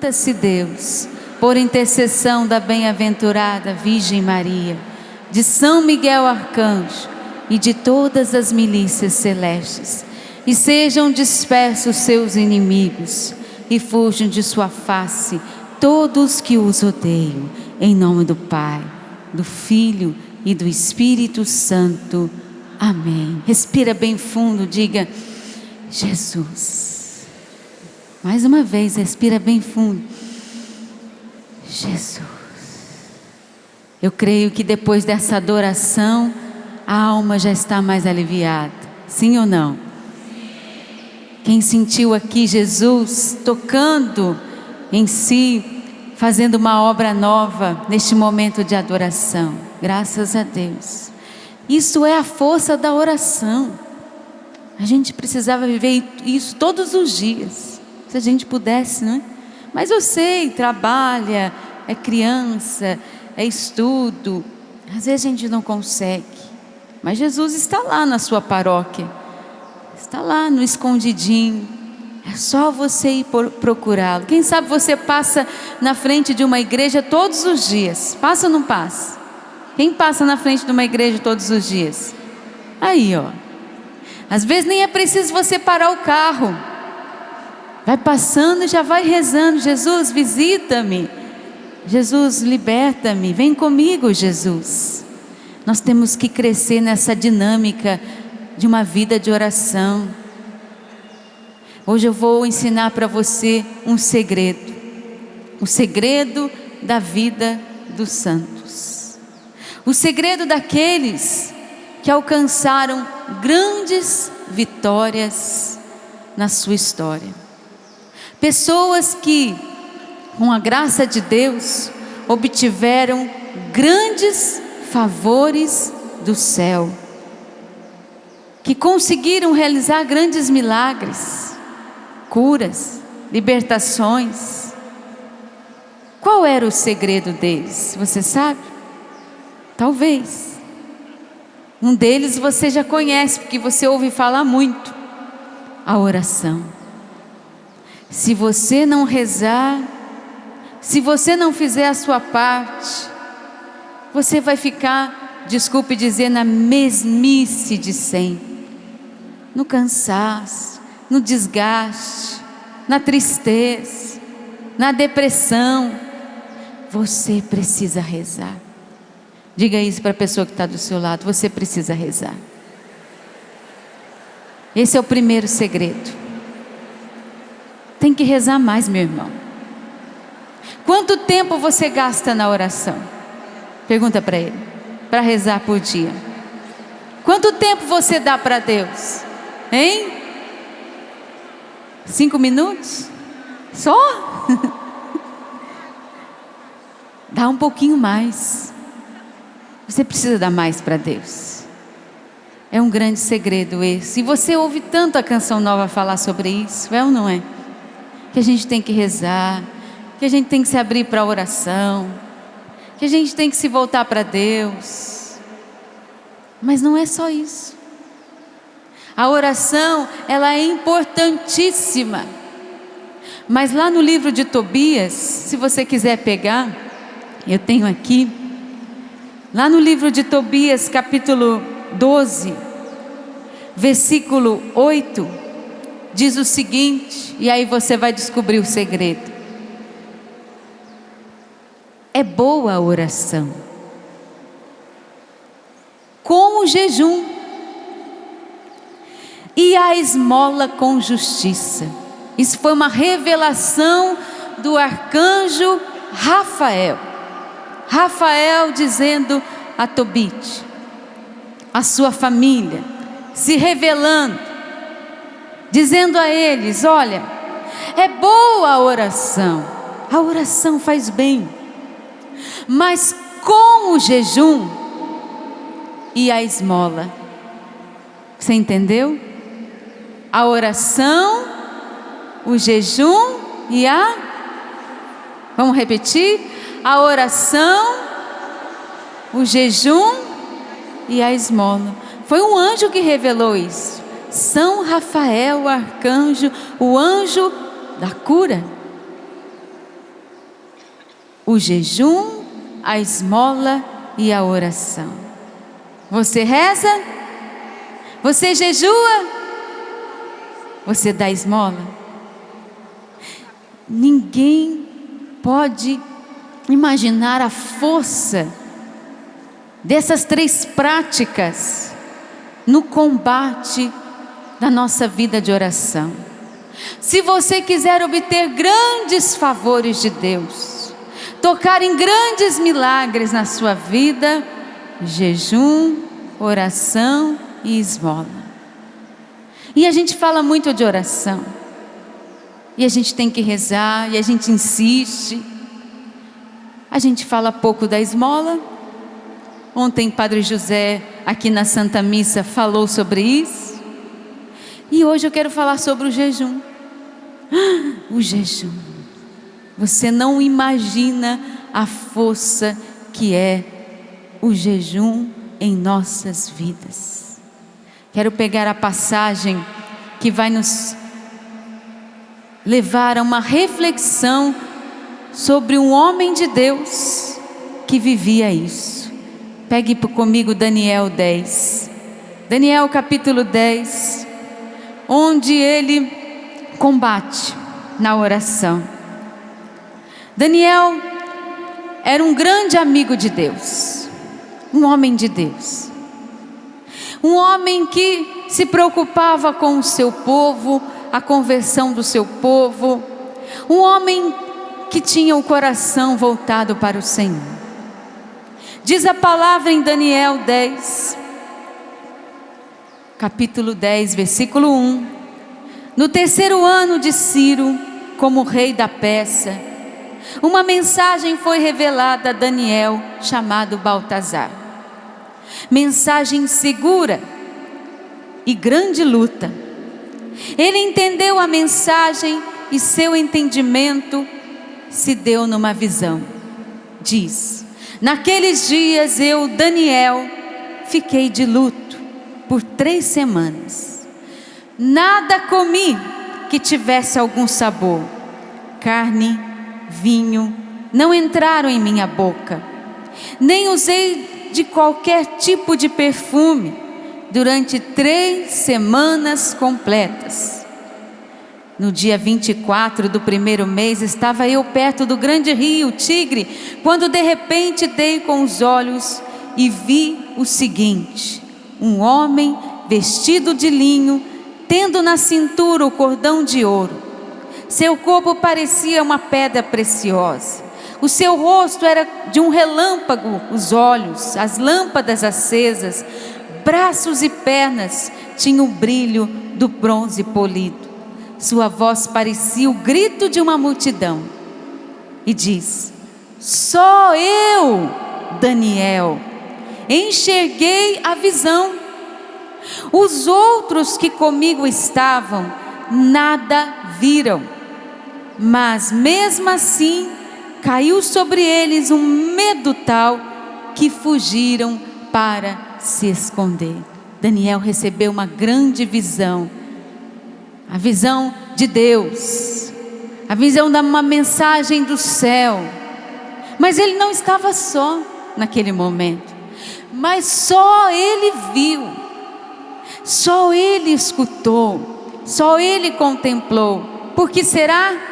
levanta-se Deus, por intercessão da bem-aventurada Virgem Maria, de São Miguel Arcanjo e de todas as milícias celestes, e sejam dispersos seus inimigos, e fujam de sua face todos que os odeiam, em nome do Pai, do Filho e do Espírito Santo. Amém. Respira bem fundo, diga: Jesus. Mais uma vez, respira bem fundo. Jesus. Eu creio que depois dessa adoração, a alma já está mais aliviada. Sim ou não? Quem sentiu aqui Jesus tocando em si, fazendo uma obra nova neste momento de adoração? Graças a Deus. Isso é a força da oração. A gente precisava viver isso todos os dias, se a gente pudesse, não é? Mas eu sei, trabalha, é criança, é estudo, às vezes a gente não consegue, mas Jesus está lá na sua paróquia, está lá no escondidinho, é só você ir procurá-lo. Quem sabe você passa na frente de uma igreja todos os dias, passa ou não passa? Quem passa na frente de uma igreja todos os dias? Aí, ó, às vezes nem é preciso você parar o carro, vai passando e já vai rezando: Jesus, visita-me, Jesus, liberta-me, vem comigo, Jesus. Nós temos que crescer nessa dinâmica de uma vida de oração. Hoje eu vou ensinar para você um segredo, o segredo da vida dos santos, o segredo daqueles que alcançaram grandes vitórias na sua história. Pessoas que, com a graça de Deus, obtiveram grandes favores do céu, que conseguiram realizar grandes milagres, curas, libertações. Qual era o segredo deles? Você sabe? Talvez. Um deles você já conhece, porque você ouve falar muito: a oração. Se você não rezar, se você não fizer a sua parte, você vai ficar, desculpe dizer, na mesmice de sempre, no cansaço, no desgaste, na tristeza, na depressão. Você precisa rezar. Diga isso para a pessoa que está do seu lado: você precisa rezar. Esse é o primeiro segredo. Tem que rezar mais, meu irmão. Quanto tempo você gasta na oração? Pergunta para ele, para rezar por dia. Quanto tempo você dá para Deus? Hein? 5 minutos? Só? Dá um pouquinho mais. Você precisa dar mais para Deus. É um grande segredo esse. E você ouve tanto a Canção Nova falar sobre isso, é ou não é? Que a gente tem que rezar, que a gente tem que se abrir para a oração, que a gente tem que se voltar para Deus. Mas não é só isso. A oração, ela é importantíssima. Mas lá no livro de Tobias, se você quiser pegar, eu tenho aqui, lá no livro de Tobias, capítulo 12, versículo 8, diz o seguinte, e aí você vai descobrir o segredo: é boa a oração, com o jejum, e a esmola com justiça. Isso foi uma revelação do arcanjo Rafael. Rafael dizendo a Tobit, a sua família, se revelando, dizendo a eles: olha, é boa a oração faz bem, mas com o jejum e a esmola. Você entendeu? A oração, o jejum e a... Vamos repetir? A oração, o jejum e a esmola. Foi um anjo que revelou isso. São Rafael, o arcanjo, o anjo da cura. o jejum, a esmola e a oração. Você reza? Você jejua? Você dá esmola? Ninguém pode imaginar a força dessas 3 práticas no combate da nossa vida de oração. Se você quiser obter grandes favores de Deus, tocar em grandes milagres na sua vida, jejum, oração e esmola. E a gente fala muito de oração, e a gente tem que rezar, e a gente insiste. A gente fala pouco da esmola. Ontem Padre José, aqui na Santa Missa, falou sobre isso. E hoje eu quero falar sobre o jejum. O jejum. Você não imagina a força que é o jejum em nossas vidas. Quero pegar a passagem que vai nos levar a uma reflexão sobre um homem de Deus que vivia isso. Pegue comigo Daniel 10. Daniel capítulo 10, onde ele combate na oração. Daniel era um grande amigo de Deus, um homem de Deus, um homem que se preocupava com o seu povo, a conversão do seu povo, um homem que tinha o coração voltado para o Senhor. Diz a palavra em Daniel 10, capítulo 10, versículo 1: no 3º ano de Ciro, como rei da Pérsia, uma mensagem foi revelada a Daniel, chamado Baltazar. Mensagem segura e grande luta. Ele entendeu a mensagem e seu entendimento se deu numa visão. Diz: naqueles dias eu, Daniel, fiquei de luto por 3 semanas. Nada comi que tivesse algum sabor. Carne, vinho não entraram em minha boca. Nem usei de qualquer tipo de perfume durante 3 semanas completas. No dia 24 do 1º mês, estava eu perto do grande rio Tigre, quando de repente dei com os olhos e vi o seguinte: um homem vestido de linho, tendo na cintura o cordão de ouro. Seu corpo parecia uma pedra preciosa. O seu rosto era de um relâmpago, os olhos, as lâmpadas acesas, braços e pernas tinham o brilho do bronze polido. Sua voz parecia o grito de uma multidão. E diz: só eu, Daniel, enxerguei a visão. Os outros que comigo estavam, nada viram. Mas mesmo assim, caiu sobre eles um medo tal, que fugiram para se esconder. Daniel recebeu uma grande visão. A visão de Deus, a visão de uma mensagem do céu. Mas ele não estava só naquele momento, mas só ele viu, só ele escutou, só ele contemplou. Por que será?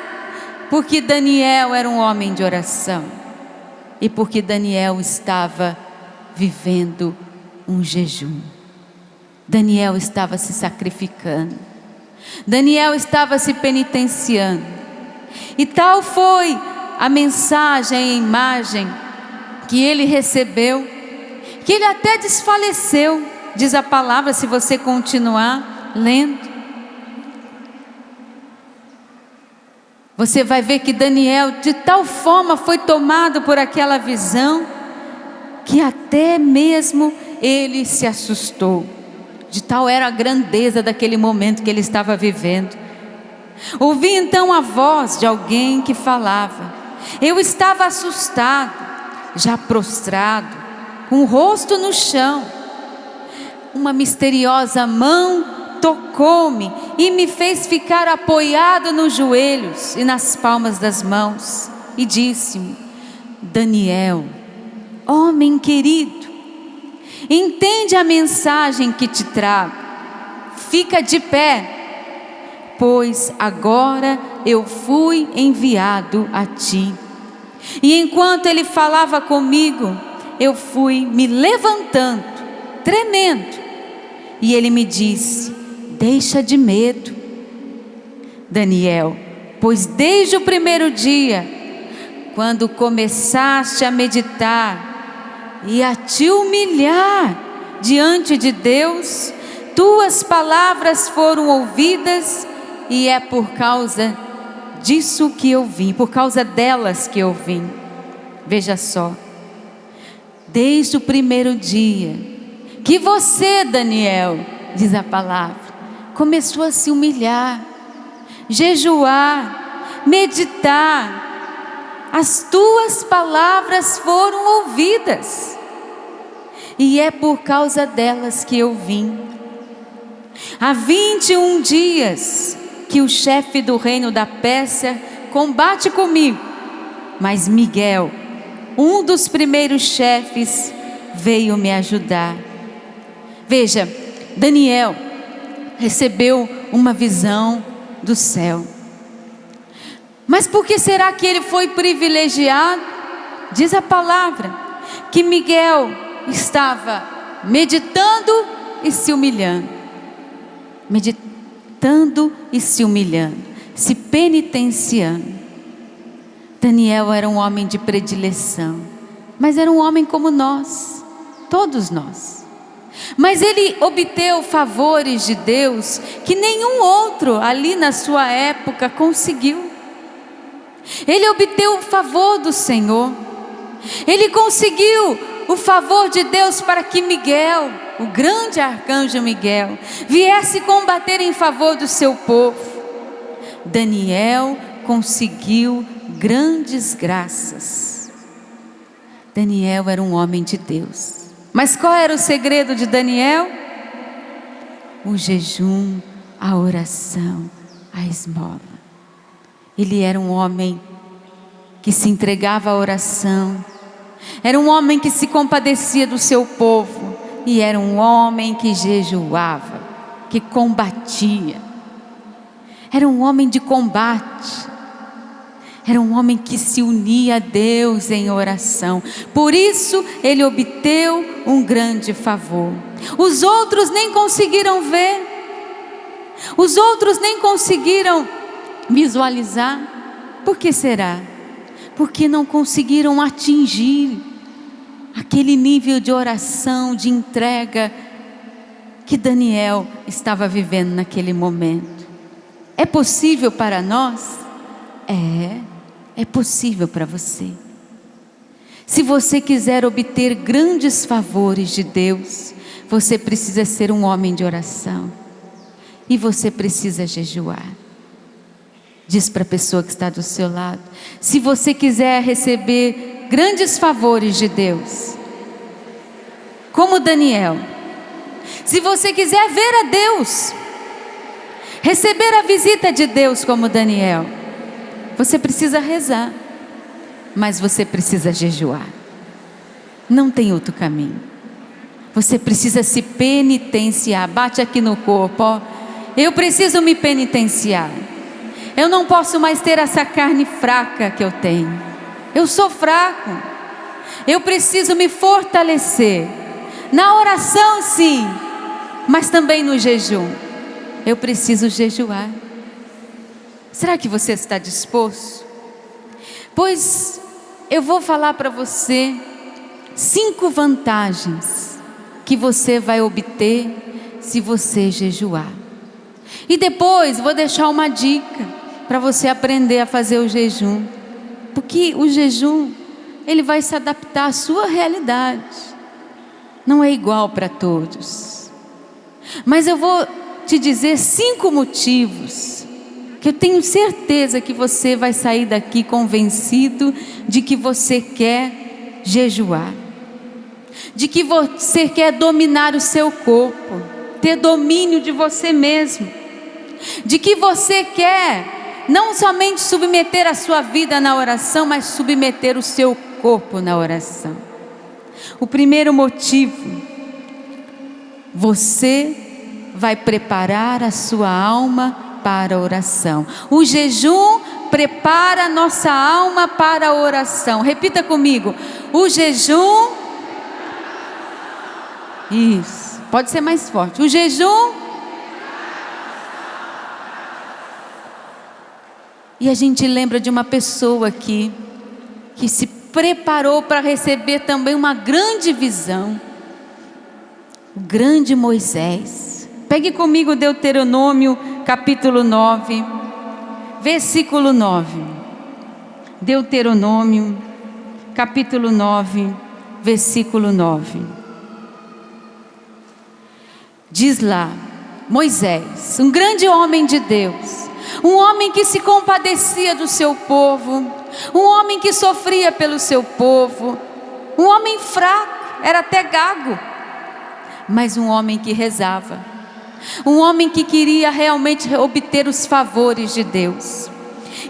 Porque Daniel era um homem de oração, e porque Daniel estava vivendo um jejum. Daniel estava se sacrificando, Daniel estava se penitenciando, e tal foi a mensagem, a imagem que ele recebeu, que ele até desfaleceu, diz a palavra, se você continuar lendo. Você vai ver que Daniel de tal forma foi tomado por aquela visão, que até mesmo ele se assustou. De tal era a grandeza daquele momento que ele estava vivendo. Ouvi então a voz de alguém que falava. Eu estava assustado, já prostrado, com o rosto no chão. Uma misteriosa mão tocou-me e me fez ficar apoiado nos joelhos e nas palmas das mãos, e disse-me: Daniel, homem querido, entende a mensagem que te trago, fica de pé, pois agora eu fui enviado a ti. E enquanto ele falava comigo, eu fui me levantando, tremendo, e ele me disse: deixa de medo, Daniel, pois desde o primeiro dia, quando começaste a meditar e a te humilhar diante de Deus, tuas palavras foram ouvidas, e é por causa disso que eu vim, por causa delas que eu vim. Veja só, desde o primeiro dia que você, Daniel, diz a palavra, começou a se humilhar, jejuar, meditar, as tuas palavras foram ouvidas, e é por causa delas que eu vim. Há 21 dias que o chefe do reino da Pérsia combate comigo, mas Miguel, um dos primeiros chefes, veio me ajudar. Veja, Daniel recebeu uma visão do céu. Mas por que será que ele foi privilegiado? Diz a palavra que Miguel estava meditando e se humilhando. Meditando e se humilhando, se penitenciando. Daniel era um homem de predileção, mas era um homem como nós, todos nós. Mas ele obteve favores de Deus que nenhum outro ali na sua época conseguiu. Ele obteve o favor do Senhor. Ele conseguiu o favor de Deus para que Miguel, o grande arcanjo Miguel, viesse combater em favor do seu povo. Daniel conseguiu grandes graças. Daniel era um homem de Deus. Mas qual era o segredo de Daniel? O jejum, a oração, a esmola. Ele era um homem que se entregava à oração, era um homem que se compadecia do seu povo, e era um homem que jejuava, que combatia. Era um homem de combate, era um homem que se unia a Deus em oração. Por isso ele obteve um grande favor. Os outros nem conseguiram ver, os outros nem conseguiram visualizar. Por que será? Porque não conseguiram atingir aquele nível de oração, de entrega que Daniel estava vivendo naquele momento. É possível para nós? É possível para você. Se você quiser obter grandes favores de Deus, você precisa ser um homem de oração, e você precisa jejuar. Diz para a pessoa que está do seu lado: se você quiser receber grandes favores de Deus, como Daniel, se você quiser ver a Deus, receber a visita de Deus como Daniel, você precisa rezar, mas você precisa jejuar. Não tem outro caminho. Você precisa se penitenciar. Bate aqui no corpo, ó. Eu preciso me penitenciar. Eu não posso mais ter essa carne fraca que eu tenho. Eu sou fraco. Eu preciso me fortalecer. Na oração, sim, mas também no jejum. Eu preciso jejuar. Será que você está disposto? Pois eu vou falar para você 5 vantagens que você vai obter se você jejuar. E depois vou deixar uma dica para você aprender a fazer o jejum, porque o jejum, ele vai se adaptar à sua realidade, não é igual para todos. Mas eu vou te dizer 5 motivos, que eu tenho certeza que você vai sair daqui convencido de que você quer jejuar, de que você quer dominar o seu corpo, ter domínio de você mesmo, de que você quer não somente submeter a sua vida na oração, mas submeter o seu corpo na oração. O primeiro motivo: você vai preparar a sua alma para a oração. O jejum prepara a nossa alma para a oração. Repita comigo: o jejum. Isso, pode ser mais forte. O jejum. E a gente lembra de uma pessoa aqui que se preparou para receber também uma grande visão. O grande Moisés. Pegue comigo Deuteronômio capítulo 9, versículo 9. Deuteronômio capítulo 9, versículo 9. Diz lá, Moisés, um grande homem de Deus, um homem que se compadecia do seu povo, um homem que sofria pelo seu povo, um homem fraco, era até gago, mas um homem que rezava, um homem que queria realmente obter os favores de Deus.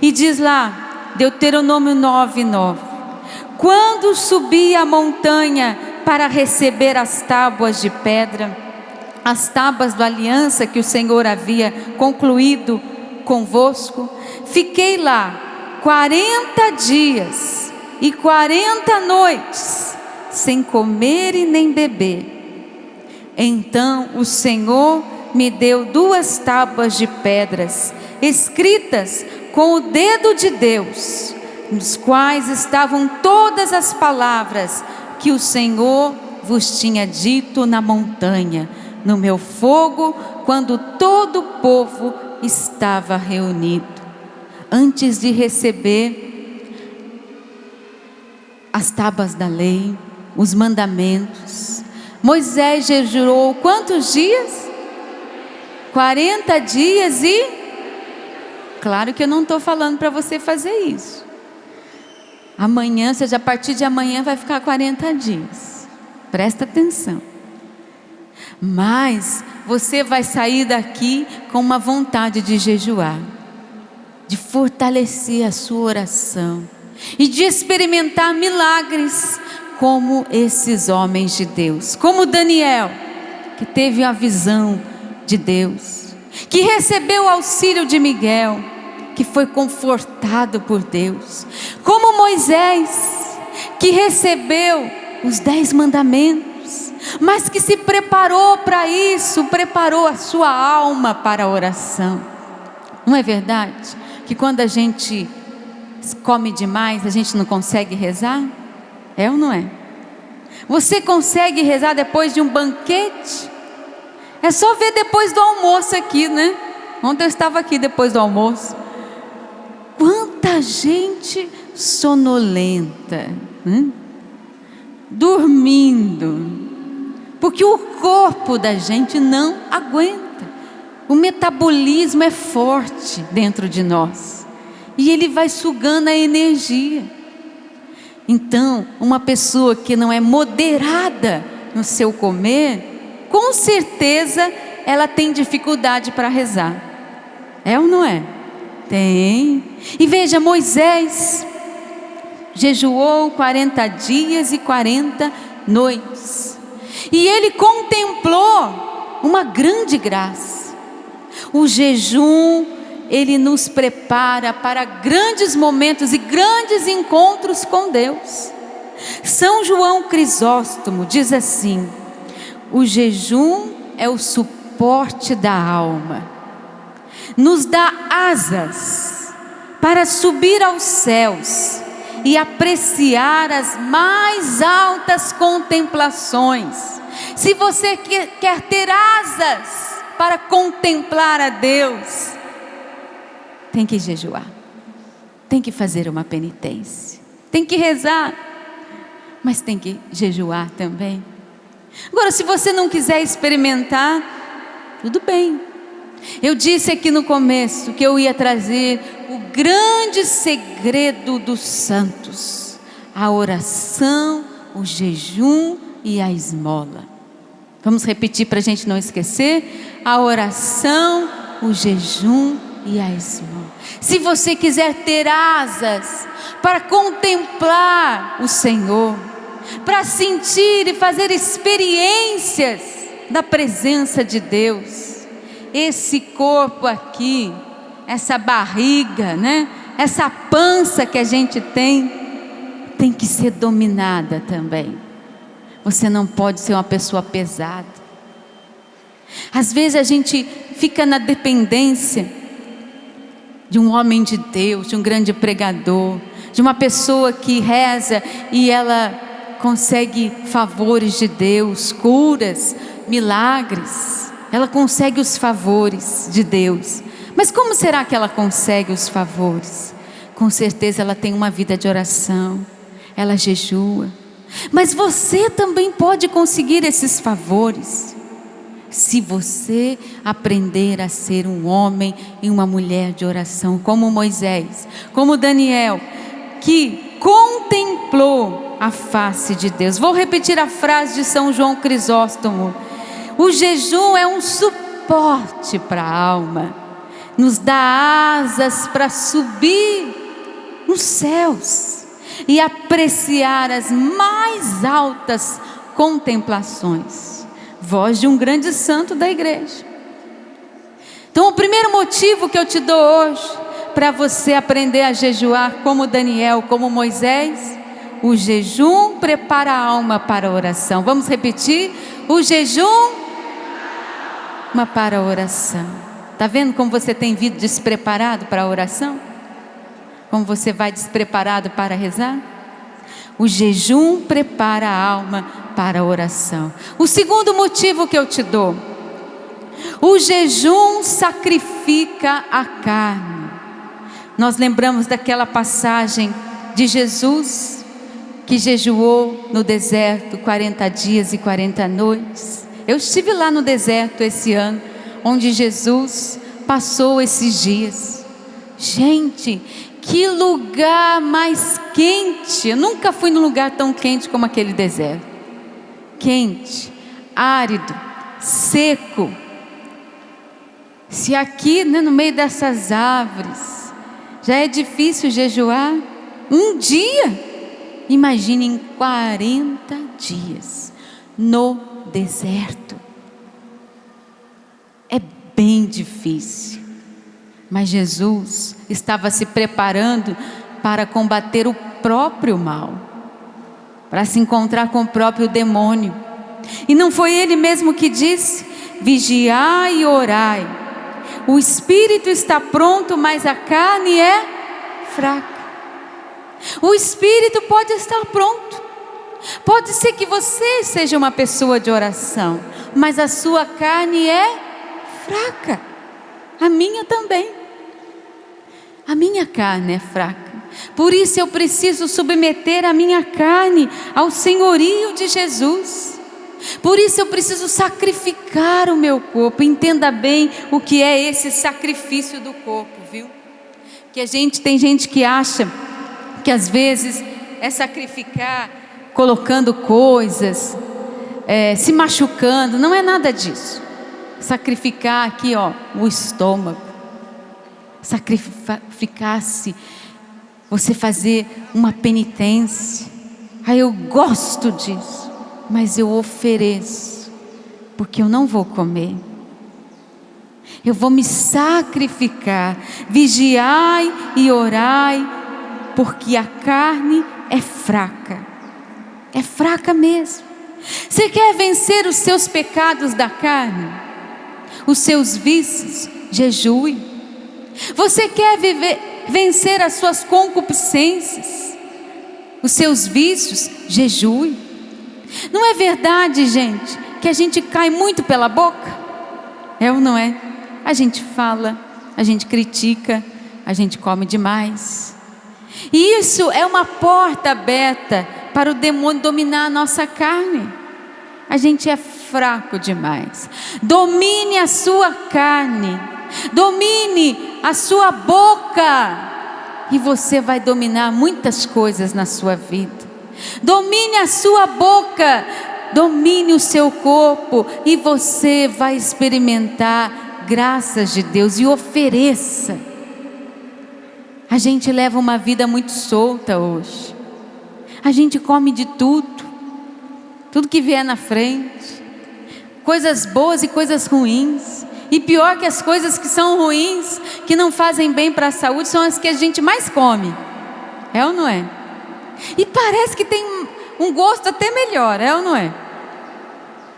E diz lá, Deuteronômio 9, 9: quando subi a montanha para receber as tábuas de pedra, as tábuas da aliança que o Senhor havia concluído convosco, fiquei lá 40 dias e 40 noites, sem comer e nem beber. Então o Senhor me deu 2 tábuas de pedras, escritas com o dedo de Deus, nos quais estavam todas as palavras que o Senhor vos tinha dito na montanha, no meu fogo, quando todo o povo estava reunido. Antes de receber as tábuas da lei, os mandamentos, Moisés jejuou quantos dias? 40 dias e... Claro que eu não estou falando para você fazer isso. Amanhã, ou seja, a partir de amanhã vai ficar 40 dias. Presta atenção. Mas você vai sair daqui com uma vontade de jejuar, de fortalecer a sua oração e de experimentar milagres como esses homens de Deus, como Daniel, que teve a visão de Deus, que recebeu o auxílio de Miguel, que foi confortado por Deus, como Moisés, que recebeu os 10 mandamentos, mas que se preparou para isso, preparou a sua alma para a oração. Não é verdade que quando a gente come demais, a gente não consegue rezar? É ou não é? Você consegue rezar depois de um banquete? É só ver depois do almoço aqui, né? Ontem eu estava aqui depois do almoço. Quanta gente sonolenta, dormindo, porque o corpo da gente não aguenta. O metabolismo é forte dentro de nós e ele vai sugando a energia. Então, uma pessoa que não é moderada no seu comer, com certeza ela tem dificuldade para rezar. É ou não é? Tem. E veja, Moisés jejuou 40 dias e 40 noites. E ele contemplou uma grande graça. O jejum, ele nos prepara para grandes momentos e grandes encontros com Deus. São João Crisóstomo diz assim: o jejum é o suporte da alma, nos dá asas para subir aos céus e apreciar as mais altas contemplações. Se você quer ter asas para contemplar a Deus, tem que jejuar, tem que fazer uma penitência, tem que rezar, mas tem que jejuar também. Agora, se você não quiser experimentar, tudo bem. Eu disse aqui no começo que eu ia trazer o grande segredo dos santos: a oração, o jejum e a esmola. Vamos repetir para a gente não esquecer: a oração, o jejum e a esmola. Se você quiser ter asas para contemplar o Senhor, para sentir e fazer experiências da presença de Deus. Esse corpo aqui, essa barriga, né? Essa pança que a gente tem que ser dominada também. Você não pode ser uma pessoa pesada. Às vezes a gente fica na dependência de um homem de Deus, de um grande pregador, de uma pessoa que reza e ela consegue favores de Deus, curas, milagres. Ela consegue os favores de Deus. Mas como será que ela consegue os favores? Com certeza ela tem uma vida de oração, ela jejua. Mas você também pode conseguir esses favores, se você aprender a ser um homem e uma mulher de oração, como Moisés, como Daniel, que contemplou a face de Deus. Vou repetir a frase de São João Crisóstomo: o jejum é um suporte para a alma, nos dá asas para subir nos céus e apreciar as mais altas contemplações. Voz de um grande santo da igreja. Então o primeiro motivo que eu te dou hoje, para você aprender a jejuar como Daniel, como Moisés: o jejum prepara a alma para a oração. Vamos repetir: o jejum para a oração. Está vendo como você tem vindo despreparado para a oração? Como você vai despreparado para rezar? O jejum prepara a alma para a oração. O segundo motivo que eu te dou: o jejum sacrifica a carne. Nós lembramos daquela passagem de Jesus, que jejuou no deserto 40 dias e 40 noites. Eu estive lá no deserto esse ano, onde Jesus passou esses dias. Gente, que lugar mais quente! Eu nunca fui num lugar tão quente como aquele deserto. Quente, árido, seco. Se aqui, né, no meio dessas árvores já é difícil jejuar um dia, imagine em 40 dias no deserto. É bem difícil. Mas Jesus estava se preparando para combater o próprio mal, para se encontrar com o próprio demônio. E não foi ele mesmo que disse: vigiai e orai. O espírito está pronto, mas a carne é fraca. O espírito pode estar pronto. Pode ser que você seja uma pessoa de oração, mas a sua carne é fraca. A minha também. A minha carne é fraca. Por isso eu preciso submeter a minha carne ao senhorio de Jesus. Por isso eu preciso sacrificar o meu corpo. Entenda bem o que é esse sacrifício do corpo, viu? Que tem gente que acha que às vezes é sacrificar colocando coisas, se machucando. Não é nada disso. Sacrificar aqui, ó, o estômago. Sacrificar-se, você fazer uma penitência. Eu gosto disso, mas eu ofereço, porque eu não vou comer. Eu vou me sacrificar. Vigiai e orai, porque a carne é fraca. É fraca mesmo. Você quer vencer os seus pecados da carne, os seus vícios? Jejue. Você quer vencer as suas concupiscências, os seus vícios? Jejue. Não é verdade, gente, que a gente cai muito pela boca? É ou não é? A gente fala, a gente critica, a gente come demais. E isso é uma porta aberta para o demônio dominar a nossa carne. A gente é fraco demais. Domine a sua carne. Domine a sua boca, e você vai dominar muitas coisas na sua vida. Domine a sua boca, domine o seu corpo, e você vai experimentar graças de Deus. E ofereça. A gente leva uma vida muito solta hoje. A gente come de tudo, tudo que vier na frente, coisas boas e coisas ruins. E pior que as coisas que são ruins, que não fazem bem para a saúde, são as que a gente mais come. É ou não é? E parece que tem um gosto até melhor, é ou não é?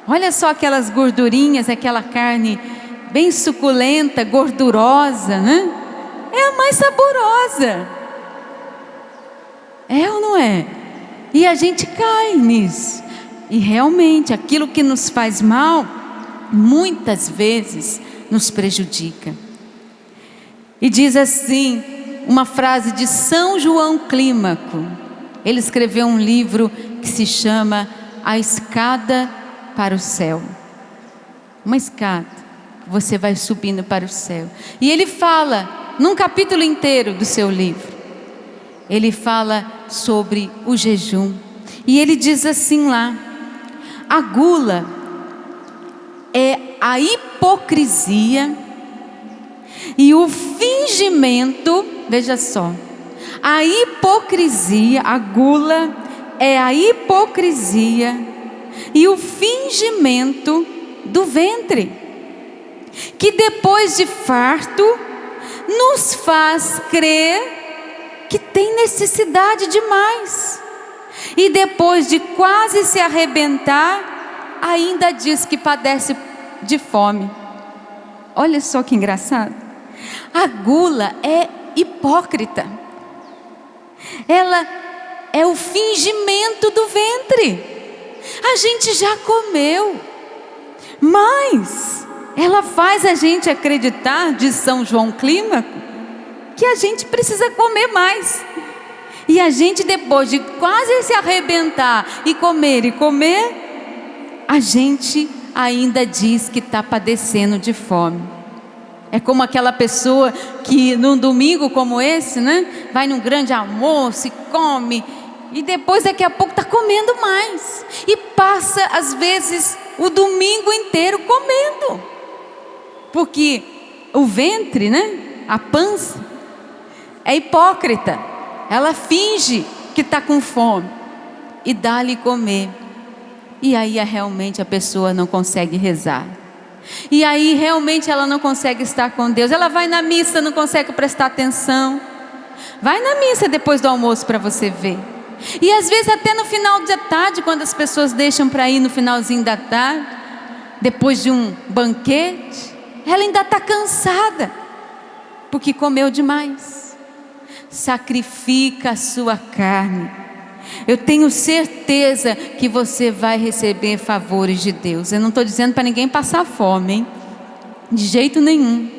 Olha só aquelas gordurinhas, aquela carne bem suculenta, gordurosa, né? É a mais saborosa. É ou não é? E a gente cai nisso. E realmente aquilo que nos faz mal, muitas vezes nos prejudica. E diz assim, uma frase de São João Clímaco. Ele escreveu um livro que se chama A Escada para o Céu. Uma escada, você vai subindo para o céu. E ele fala, num capítulo inteiro do seu livro, ele fala sobre o jejum. E ele diz assim lá: a gula é a hipocrisia e o fingimento. Veja só, a hipocrisia, a gula é a hipocrisia e o fingimento do ventre, que depois de farto nos faz crer que tem necessidade de mais, e depois de quase se arrebentar, ainda diz que padece de fome. Olha só que engraçado. A gula é hipócrita. Ela é o fingimento do ventre. A gente já comeu, mas ela faz a gente acreditar, diz São João Clímaco, que a gente precisa comer mais. E a gente, depois de quase se arrebentar e comer, a gente ainda diz que está padecendo de fome. É como aquela pessoa que num domingo como esse, né, vai num grande almoço e come, e depois daqui a pouco está comendo mais, e passa às vezes o domingo inteiro comendo, porque o ventre, né, a pança, é hipócrita. Ela finge que está com fome e dá-lhe comer, e aí realmente a pessoa não consegue rezar. E aí realmente ela não consegue estar com Deus. Ela vai na missa, não consegue prestar atenção. Vai na missa depois do almoço para você ver. E às vezes até no final da tarde, quando as pessoas deixam para ir no finalzinho da tarde, depois de um banquete, ela ainda está cansada, porque comeu demais. Sacrifica a sua carne. Eu tenho certeza que você vai receber favores de Deus. Eu não estou dizendo para ninguém passar fome, hein? De jeito nenhum.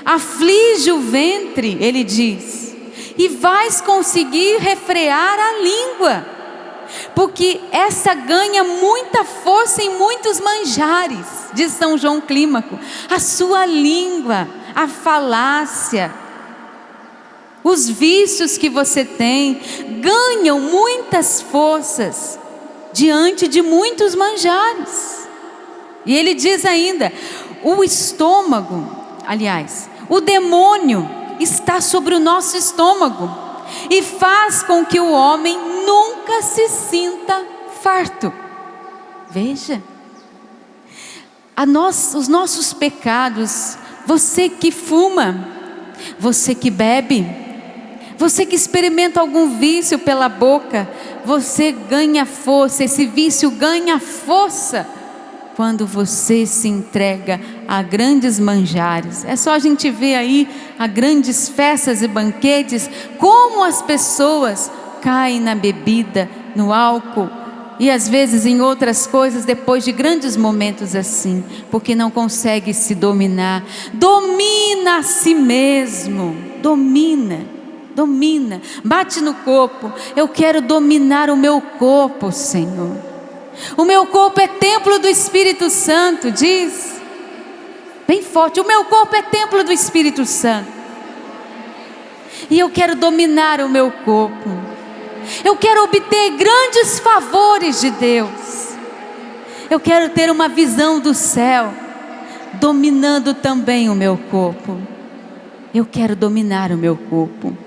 Aflige o ventre, ele diz, e vais conseguir refrear a língua, porque essa ganha muita força em muitos manjares, diz São João Clímaco. A sua língua, a falácia, os vícios que você tem ganham muitas forças diante de muitos manjares. E ele diz ainda, o estômago, aliás, o demônio está sobre o nosso estômago e faz com que o homem nunca se sinta farto. Veja, os nossos pecados, você que fuma, você que bebe, você que experimenta algum vício pela boca, você ganha força, esse vício ganha força quando você se entrega a grandes manjares. É só a gente ver aí a grandes festas e banquetes, como as pessoas caem na bebida, no álcool e às vezes em outras coisas depois de grandes momentos assim, porque não consegue se dominar. Domina a si mesmo, domina, bate no corpo. Eu quero dominar o meu corpo, Senhor. O meu corpo é templo do Espírito Santo, diz bem forte, o meu corpo é templo do Espírito Santo, e eu quero dominar o meu corpo. Eu quero obter grandes favores de Deus. Eu quero ter uma visão do céu, dominando também o meu corpo. Eu quero dominar o meu corpo.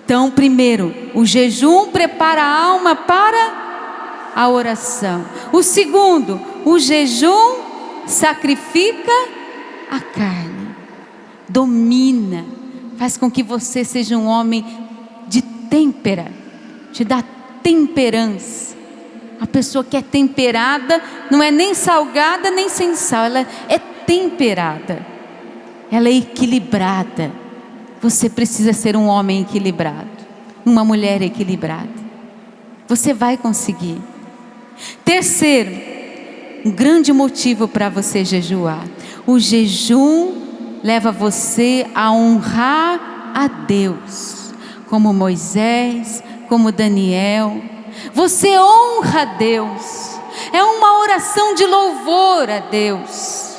Então, primeiro, o jejum prepara a alma para a oração. O segundo, o jejum sacrifica a carne, domina, faz com que você seja um homem de têmpera, te dá temperança. A pessoa que é temperada não é nem salgada nem sem sal, ela é temperada, ela é equilibrada. Você precisa ser um homem equilibrado, uma mulher equilibrada. Você vai conseguir. Terceiro, um grande motivo para você jejuar: o jejum leva você a honrar a Deus, como Moisés, como Daniel. Você honra a Deus, é uma oração de louvor a Deus,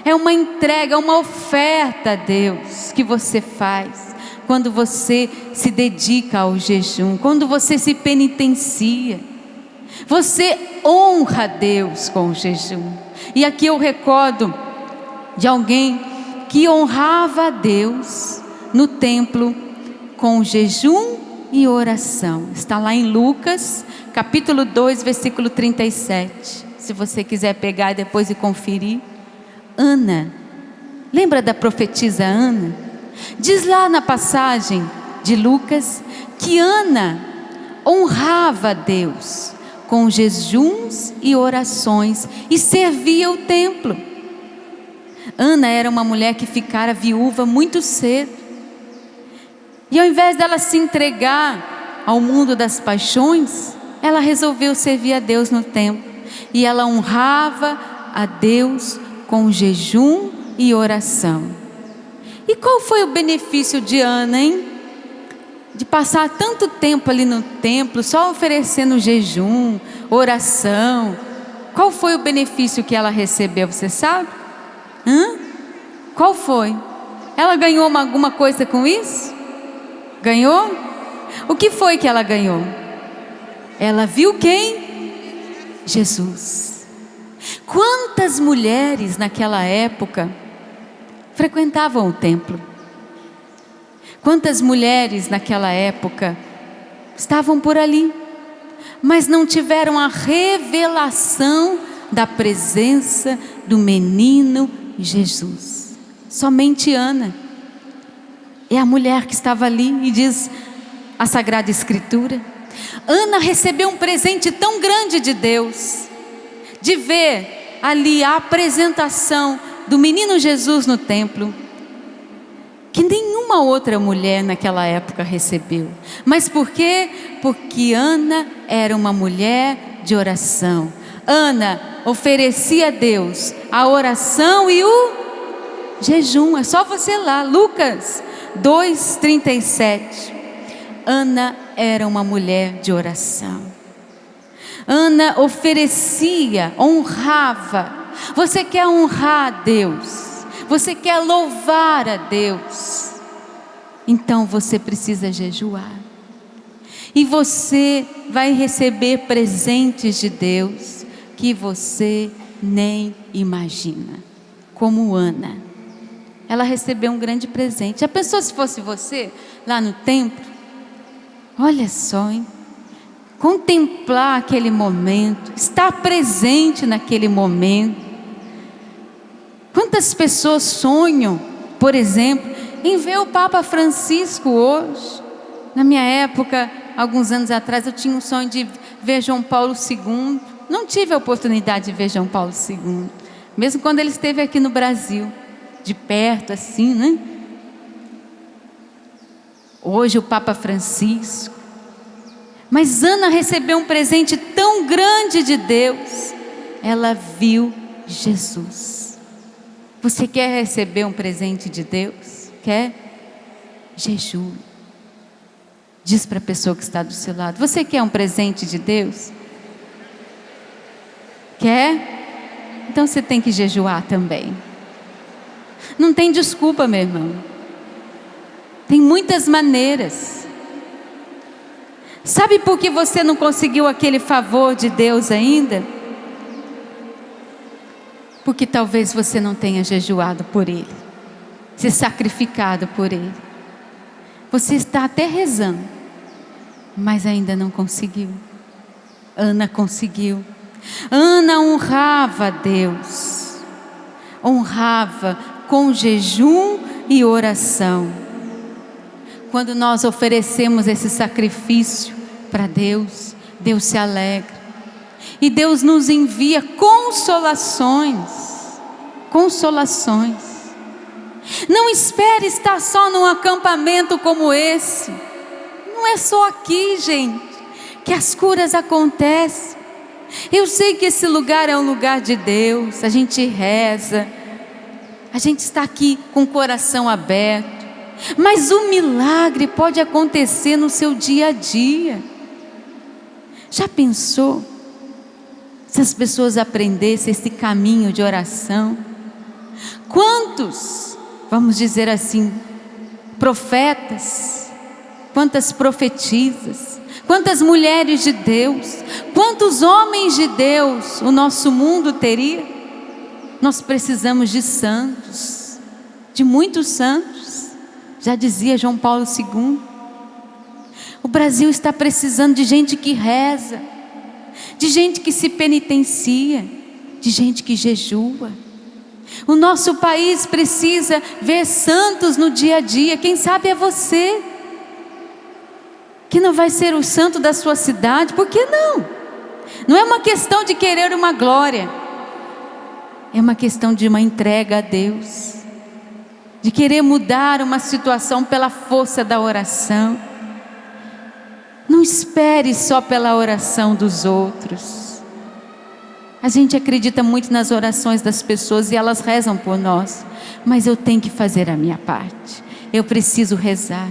é uma entrega, uma oferta a Deus que você faz quando você se dedica ao jejum, quando você se penitencia. Você honra a Deus com o jejum. E aqui eu recordo de alguém que honrava a Deus no templo com jejum e oração. Está lá em Lucas, capítulo 2, versículo 37. Se você quiser pegar depois e conferir. Ana, lembra da profetisa Ana? Diz lá na passagem de Lucas que Ana honrava a Deus com jejuns e orações e servia o templo. Ana era uma mulher que ficara viúva muito cedo, e ao invés dela se entregar ao mundo das paixões, ela resolveu servir a Deus no templo, e ela honrava a Deus com jejum e oração. E qual foi o benefício de Ana, hein? De passar tanto tempo ali no templo, só oferecendo jejum, oração. Qual foi o benefício que ela recebeu, você sabe? Qual foi? Ela ganhou alguma coisa com isso? Ganhou? O que foi que ela ganhou? Ela viu quem? Jesus. Quantas mulheres naquela época frequentavam o templo? Quantas mulheres naquela época estavam por ali, mas não tiveram a revelação da presença do menino Jesus? Somente Ana é a mulher que estava ali, e diz a Sagrada Escritura, Ana recebeu um presente tão grande de Deus, de ver ali a apresentação do menino Jesus no templo, que nenhuma outra mulher naquela época recebeu. Mas por quê? Porque Ana era uma mulher de oração. Ana oferecia a Deus a oração e o jejum. É só você lá, Lucas 2:37. Ana era uma mulher de oração. Ana oferecia, honrava. Você quer honrar a Deus? Você quer louvar a Deus? Então você precisa jejuar. E você vai receber presentes de Deus que você nem imagina. Como Ana, ela recebeu um grande presente. Já pensou se fosse você lá no templo? Olha só, hein? Contemplar aquele momento, estar presente naquele momento. Quantas pessoas sonham, por exemplo, em ver o Papa Francisco hoje? Na minha época, alguns anos atrás, eu tinha um sonho de ver João Paulo II. Não tive a oportunidade de ver João Paulo II, mesmo quando ele esteve aqui no Brasil, de perto assim, né? Hoje o Papa Francisco. Mas Ana recebeu um presente tão grande de Deus. Ela viu Jesus. Você quer receber um presente de Deus? Quer? Jejum. Diz para a pessoa que está do seu lado: você quer um presente de Deus? Quer? Então você tem que jejuar também. Não tem desculpa, meu irmão. Tem muitas maneiras. Sabe por que você não conseguiu aquele favor de Deus ainda? Porque talvez você não tenha jejuado por Ele, se sacrificado por Ele. Você está até rezando, mas ainda não conseguiu. Ana conseguiu. Ana honrava a Deus, honrava com jejum e oração. Quando nós oferecemos esse sacrifício para Deus, Deus se alegra. E Deus nos envia consolações. Consolações. Não espere estar só num acampamento como esse. Não é só aqui, gente, que as curas acontecem. Eu sei que esse lugar é um lugar de Deus. A gente reza. A gente está aqui com o coração aberto. Mas o milagre pode acontecer no seu dia a dia. Já pensou? Se as pessoas aprendessem esse caminho de oração. Quantos, vamos dizer assim, profetas, quantas profetisas, quantas mulheres de Deus, quantos homens de Deus o nosso mundo teria? Nós precisamos de santos, de muitos santos, já dizia João Paulo II. O Brasil está precisando de gente que reza, de gente que se penitencia, de gente que jejua. O nosso país precisa ver santos no dia a dia. Quem sabe é você, que não vai ser o santo da sua cidade. Por que não? Não é uma questão de querer uma glória, é uma questão de uma entrega a Deus, de querer mudar uma situação pela força da oração. Não espere só pela oração dos outros. A gente acredita muito nas orações das pessoas e elas rezam por nós, mas eu tenho que fazer a minha parte. Eu preciso rezar.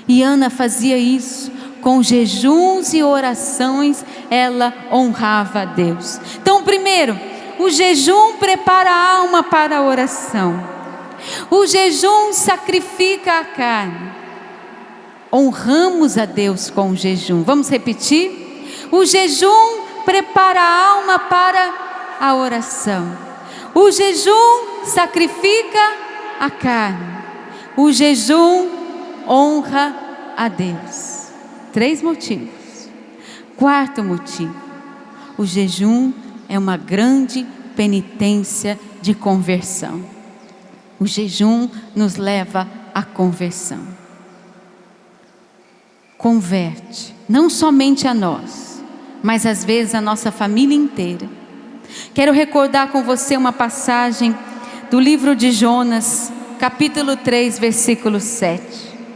E Ana fazia isso, com jejuns e orações, ela honrava a Deus. Então, primeiro, o jejum prepara a alma para a oração. O jejum sacrifica a carne. Honramos a Deus com o jejum. Vamos repetir? O jejum prepara a alma para a oração. O jejum sacrifica a carne. O jejum honra a Deus. 3 motivos. 4º motivo: o jejum é uma grande penitência de conversão. O jejum nos leva à conversão. Converte, não somente a nós, mas às vezes a nossa família inteira. Quero recordar com você uma passagem do livro de Jonas, capítulo 3, versículo 7.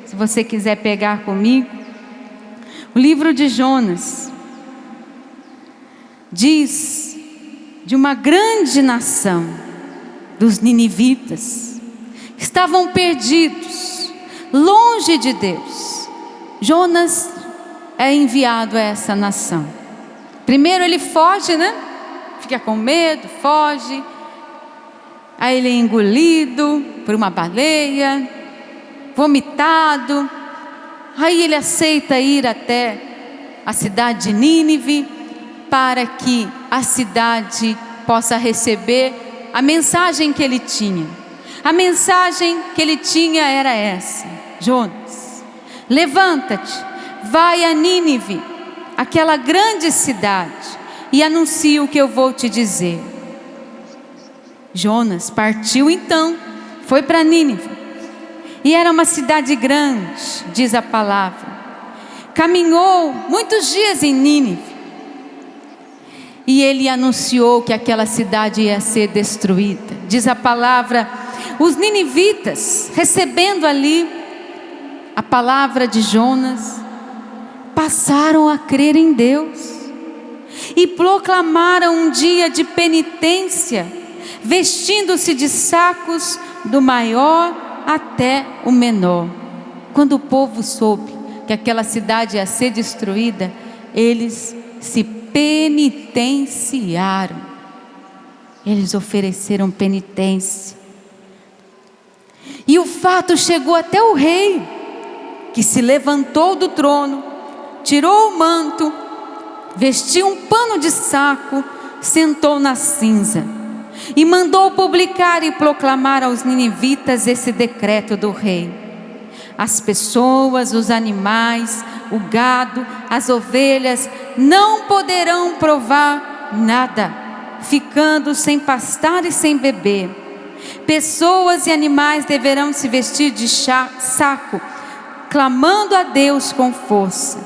Se você quiser pegar comigo, o livro de Jonas diz de uma grande nação, dos ninivitas, que estavam perdidos, longe de Deus. Jonas é enviado a essa nação. Primeiro ele foge, né? Fica com medo, foge. Aí ele é engolido por uma baleia, vomitado. Aí ele aceita ir até a cidade de Nínive, para que a cidade possa receber a mensagem que ele tinha. A mensagem que ele tinha era essa: Jonas, levanta-te, vai a Nínive, aquela grande cidade, e anuncia o que eu vou te dizer. Jonas partiu então, foi para Nínive, e era uma cidade grande, diz a palavra. Caminhou muitos dias em Nínive, e ele anunciou que aquela cidade ia ser destruída. Diz a palavra, os ninivitas, recebendo ali a palavra de Jonas, passaram a crer em Deus e proclamaram um dia de penitência, vestindo-se de sacos, do maior até o menor. Quando o povo soube que aquela cidade ia ser destruída, eles se penitenciaram. Eles ofereceram penitência. E o fato chegou até o rei, que se levantou do trono, tirou o manto, vestiu um pano de saco, sentou na cinza e mandou publicar e proclamar aos ninivitas esse decreto do rei: As pessoas, os animais, o gado, as ovelhas não poderão provar nada, ficando sem pastar e sem beber. Pessoas e animais deverão se vestir de saco, clamando a Deus com força.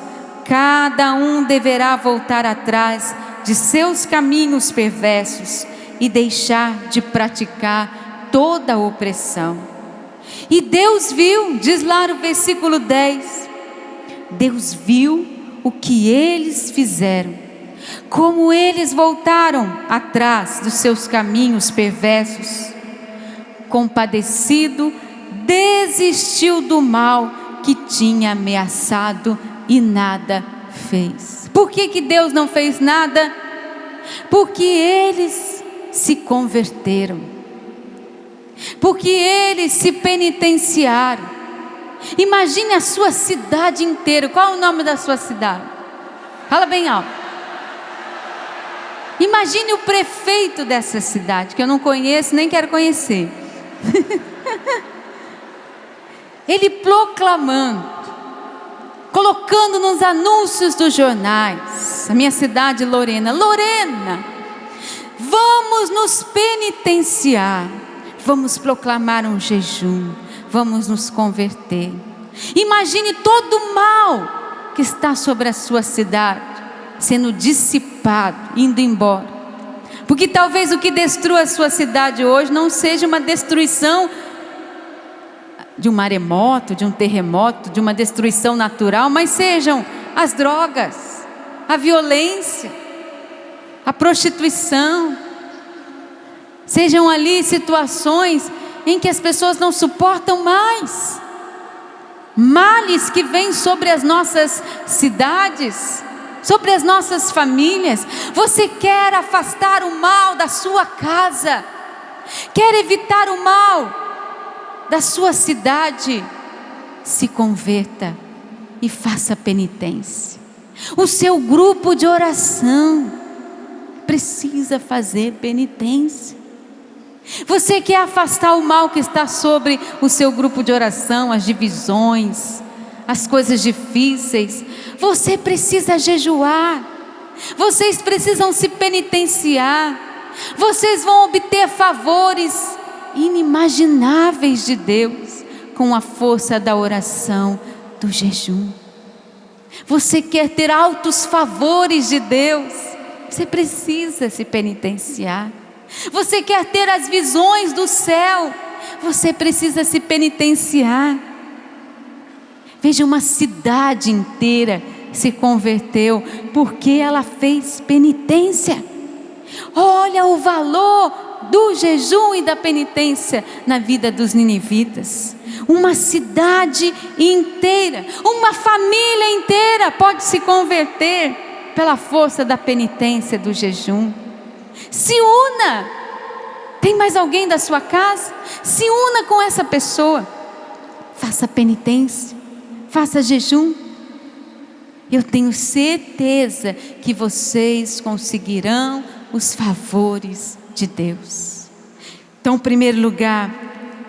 Cada um deverá voltar atrás de seus caminhos perversos e deixar de praticar toda a opressão. E Deus viu, diz lá no versículo 10, Deus viu o que eles fizeram, como eles voltaram atrás dos seus caminhos perversos. Compadecido, desistiu do mal que tinha ameaçado e nada fez. Por que Deus não fez nada? Porque eles se converteram, porque eles se penitenciaram. Imagine a sua cidade inteira. Qual é o nome da sua cidade? Fala bem alto. Imagine o prefeito dessa cidade, que eu não conheço nem quero conhecer. Ele proclamando, colocando nos anúncios dos jornais, a minha cidade, Lorena, vamos nos penitenciar, vamos proclamar um jejum, vamos nos converter. Imagine todo o mal que está sobre a sua cidade sendo dissipado, indo embora. Porque talvez o que destrua a sua cidade hoje não seja uma destruição de um maremoto, de um terremoto, de uma destruição natural, mas sejam as drogas, a violência, a prostituição. Sejam ali situações em que as pessoas não suportam mais. Males que vêm sobre as nossas cidades, sobre as nossas famílias. Você quer afastar o mal da sua casa, quer evitar o mal da sua cidade? Se converta e faça penitência. O seu grupo de oração precisa fazer penitência. Você quer afastar o mal que está sobre o seu grupo de oração, as divisões, as coisas difíceis? Você precisa jejuar, vocês precisam se penitenciar, vocês vão obter favores inimagináveis de Deus com a força da oração, do jejum. Você quer ter altos favores de Deus, você precisa se penitenciar. Você quer ter as visões do céu, você precisa se penitenciar. Veja, uma cidade inteira se converteu porque ela fez penitência. Olha o valor do jejum e da penitência na vida dos ninivitas. Uma cidade inteira, uma família inteira pode se converter pela força da penitência, do jejum. Se una. Tem mais alguém da sua casa? Se una com essa pessoa. Faça penitência, faça jejum. Eu tenho certeza que vocês conseguirão os favores de Deus. Então, em primeiro lugar,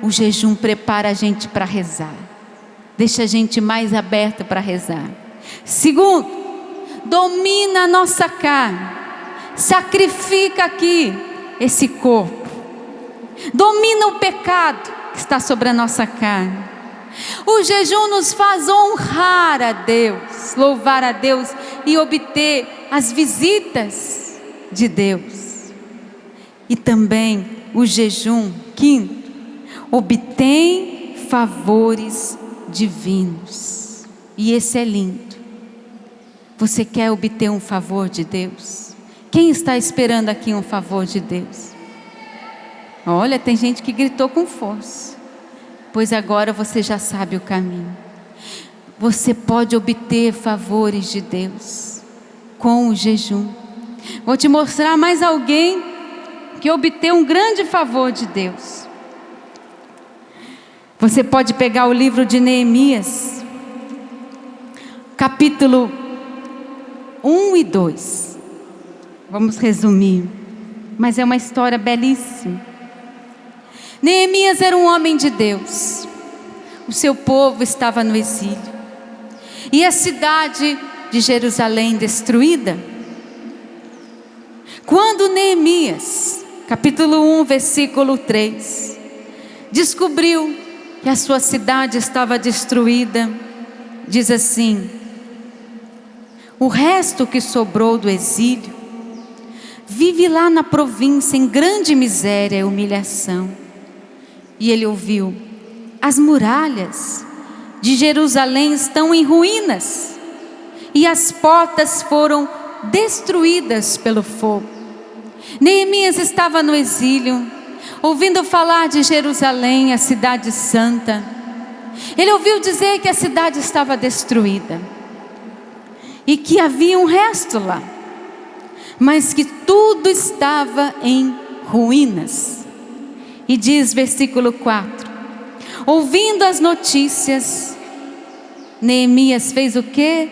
o jejum prepara a gente para rezar, deixa a gente mais aberta para rezar. Segundo, domina a nossa carne, sacrifica aqui esse corpo, domina o pecado que está sobre a nossa carne. O jejum nos faz honrar a Deus, louvar a Deus e obter as visitas de Deus. E também o jejum, quinto, obtém favores divinos. E esse é lindo. Você quer obter um favor de Deus? Quem está esperando aqui um favor de Deus? Olha, tem gente que gritou com força. Pois agora você já sabe o caminho. Você pode obter favores de Deus com o jejum. Vou te mostrar mais alguém que obteve um grande favor de Deus. Você pode pegar o livro de Neemias, capítulo 1 e 2. Vamos resumir, mas é uma história belíssima. Neemias era um homem de Deus, o seu povo estava no exílio. E a cidade de Jerusalém destruída. Quando Neemias, capítulo 1, versículo 3, descobriu que a sua cidade estava destruída, diz assim: o resto que sobrou do exílio vive lá na província em grande miséria e humilhação. E ele ouviu: as muralhas de Jerusalém estão em ruínas e as portas foram destruídas pelo fogo. Neemias estava no exílio, ouvindo falar de Jerusalém, a cidade santa. Ele ouviu dizer que a cidade estava destruída e que havia um resto lá, mas que tudo estava em ruínas. E diz versículo 4: ouvindo as notícias, Neemias fez o quê?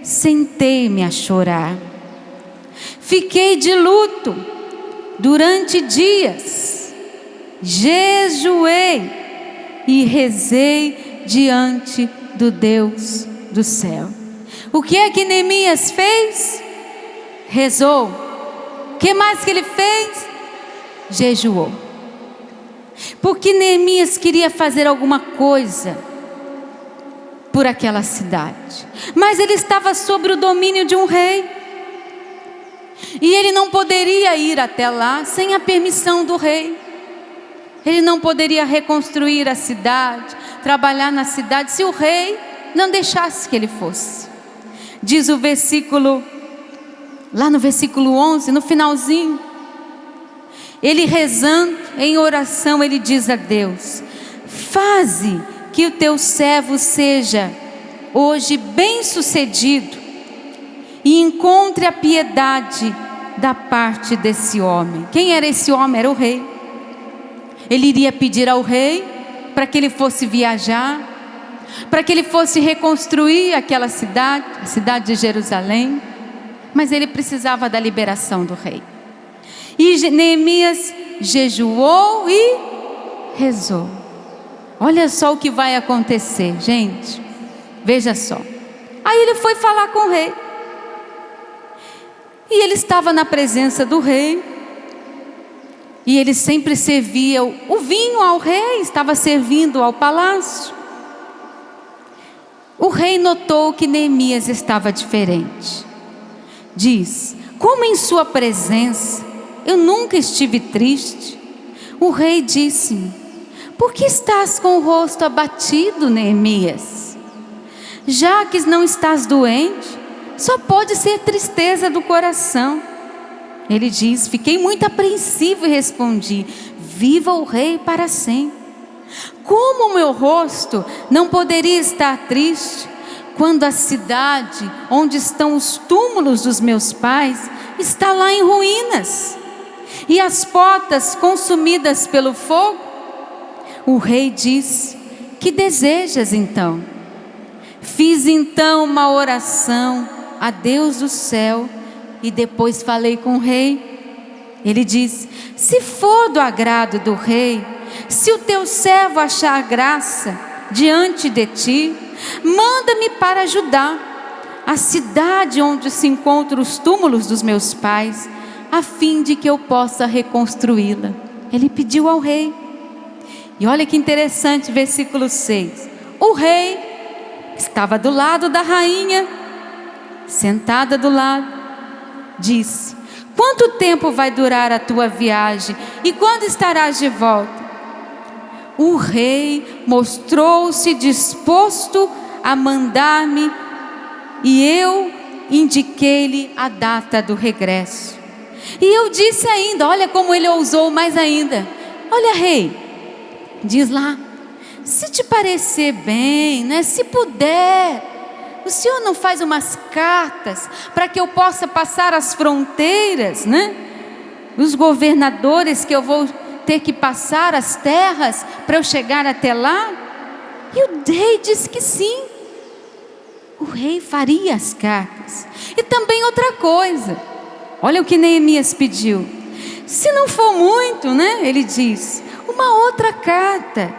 Sentei-me a chorar. Fiquei de luto durante dias, jejuei e rezei diante do Deus do céu. O que é que Neemias fez? Rezou. O que mais que ele fez? Jejuou. Porque Neemias queria fazer alguma coisa por aquela cidade, mas ele estava sob o domínio de um rei, e ele não poderia ir até lá sem a permissão do rei. Ele não poderia reconstruir a cidade, trabalhar na cidade, se o rei não deixasse que ele fosse. Diz o versículo, lá no versículo 11, no finalzinho, ele rezando em oração, ele diz a Deus: faze que o teu servo seja hoje bem sucedido e encontre a piedade da parte desse homem. Quem era esse homem? Era o rei. Ele iria pedir ao rei para que ele fosse viajar, para que ele fosse reconstruir aquela cidade, a cidade de Jerusalém, mas ele precisava da liberação do rei. E Neemias jejuou e rezou. Olha só o que vai acontecer, gente. Veja só. Aí ele foi falar com o rei. E ele estava na presença do rei. E ele sempre servia o vinho ao rei, estava servindo ao palácio. O rei notou que Neemias estava diferente. Diz: como em sua presença eu nunca estive triste. O rei disse-me: por que estás com o rosto abatido, Neemias? Já que não estás doente, só pode ser tristeza do coração. Ele diz: fiquei muito apreensivo e respondi: viva o rei para sempre. Como o meu rosto não poderia estar triste, quando a cidade onde estão os túmulos dos meus pais está lá em ruínas, e as portas consumidas pelo fogo? O rei disse: que desejas então? Fiz então uma oração a Deus do céu e depois falei com o rei. Ele disse: se for do agrado do rei, se o teu servo achar graça diante de ti, manda-me para ajudar a cidade onde se encontram os túmulos dos meus pais, a fim de que eu possa reconstruí-la. Ele pediu ao rei. E olha que interessante, versículo 6. O rei estava do lado da rainha, sentada do lado, disse: quanto tempo vai durar a tua viagem e quando estarás de volta? O rei mostrou-se disposto a mandar-me e eu indiquei-lhe a data do regresso. E eu disse ainda, olha como ele ousou mais ainda: olha, rei, diz lá, se te parecer bem, né, se puder, o senhor não faz umas cartas para que eu possa passar as fronteiras, né? Os governadores que eu vou ter que passar as terras para eu chegar até lá? E o rei disse que sim. O rei faria as cartas. E também outra coisa, olha o que Neemias pediu. Se não for muito, né? Ele diz, uma outra carta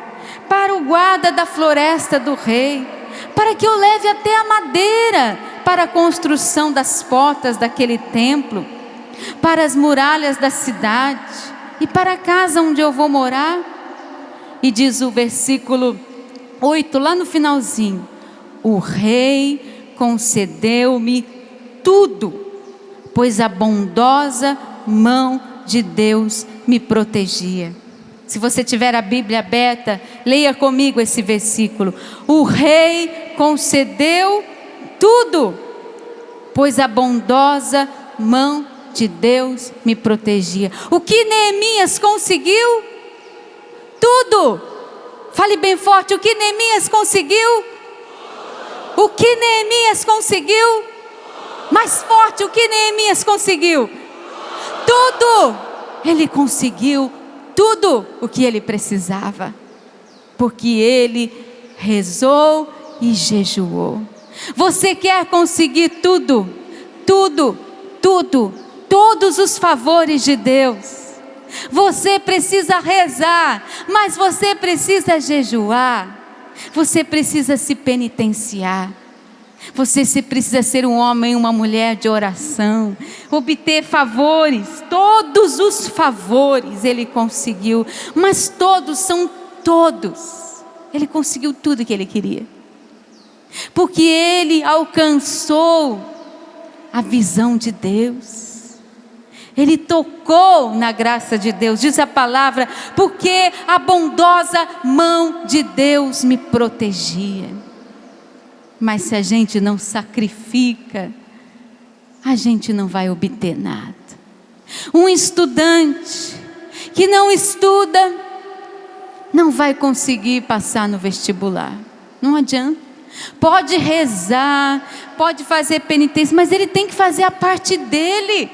para o guarda da floresta do rei, para que eu leve até a madeira para a construção das portas daquele templo, para as muralhas da cidade e para a casa onde eu vou morar. E diz o versículo 8, lá no finalzinho: o rei concedeu-me tudo, pois a bondosa mão de Deus me protegia. Se você tiver a Bíblia aberta, leia comigo esse versículo. O rei concedeu tudo, pois a bondosa mão de Deus me protegia. O que Neemias conseguiu? Tudo. Fale bem forte: o que Neemias conseguiu? O que Neemias conseguiu? Mais forte: o que Neemias conseguiu? Tudo. Ele conseguiu tudo o que ele precisava, porque ele rezou e jejuou. Você quer conseguir tudo, tudo, tudo, todos os favores de Deus? Você precisa rezar, mas você precisa jejuar, você precisa se penitenciar. Você precisa ser um homem e uma mulher de oração, obter favores, todos os favores ele conseguiu, mas todos são todos, ele conseguiu tudo que ele queria, porque ele alcançou a visão de Deus, ele tocou na graça de Deus, diz a palavra, porque a bondosa mão de Deus me protegia. Mas se a gente não sacrifica, a gente não vai obter nada. Um estudante que não estuda, não vai conseguir passar no vestibular. Não adianta. Pode rezar, pode fazer penitência, mas ele tem que fazer a parte dele.